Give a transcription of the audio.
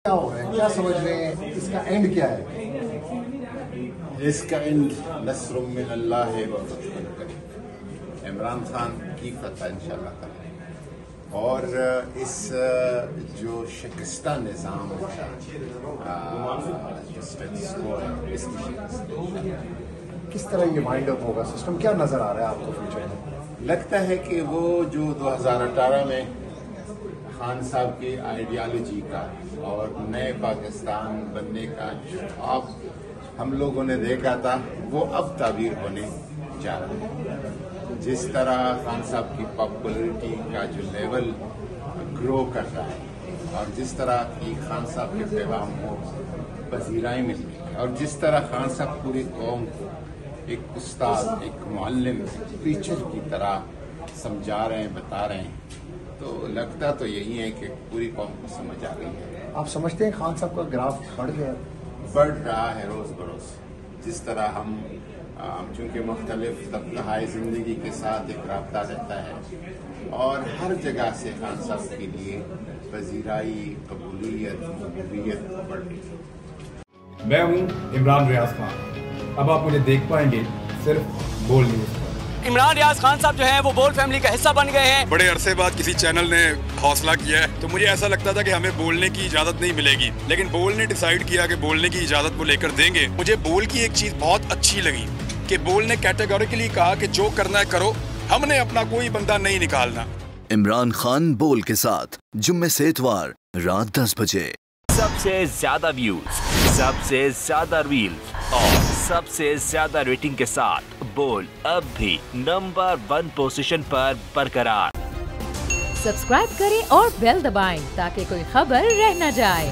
क्या हो रहा है, क्या समझ रहे हैं, इसका एंड क्या है? इसका एंड नस्रुम मिनल्लाह है व फतहुन करीब। इमरान खान की फतह इंशाअल्लाह ताला। और इस जो शिकस्ता निज़ाम इसकी किस तरह ये वाइंड अप होगा सिस्टम, क्या नजर आ रहा है आपको फ्यूचर में? लगता है कि वो जो 2018 में खान साहब की आइडियालॉजी का और नए पाकिस्तान बनने का जो ख्वाब हम लोगों ने देखा था वो अब ताबीर होने जा रहा है। जिस तरह खान साहब की पॉपुलरिटी का जो लेवल ग्रो कर रहा है और जिस तरह की खान साहब के पैगाम को पजीराई मिल रही है और जिस तरह खान साहब पूरी कौम को एक उस्ताद, एक मुअल्लिम, टीचर की तरह समझा रहे हैं, बता रहे हैं, तो लगता तो यही है कि पूरी कौम को समझ आ गई है। आप समझते हैं खान साहब का ग्राफ बढ़ गया? बढ़ रहा है रोज बरोज। जिस तरह हम चूँकि मुख्तलिफ तबक़ाए ज़िंदगी के साथ एक रब्ता रहता है और हर जगह से खान साहब के लिए पजीराई, कबूलियत, मकबूलियत बढ़ रही है। मैं हूँ इमरान रियाज खान। अब आप मुझे देख पाएंगे सिर्फ बोल न्यूज़ पर। इमरान रियाज खान साहब जो हैं वो बोल फैमिली का हिस्सा बन गए हैं। बड़े अरसे बाद किसी चैनल ने हौसला किया है, तो मुझे ऐसा लगता था कि हमें बोलने की इजाजत नहीं मिलेगी, लेकिन बोल ने डिसाइड किया कि बोलने की इजाजत वो लेकर देंगे। मुझे बोल की एक चीज बहुत अच्छी लगी कि बोल ने कैटेगोरिकली कहा कि जो करना है करो, हमने अपना कोई बंदा नहीं निकालना। इमरान खान बोल के साथ जुम्मे से इतवार रात 10 बजे। सबसे ज्यादा व्यूज, सबसे ज्यादा रील्स और सबसे ज्यादा रेटिंग के साथ बोल अब भी नंबर 1 पोजीशन पर बरकरार। सब्सक्राइब करें और बेल दबाएं ताकि कोई खबर रह न जाए।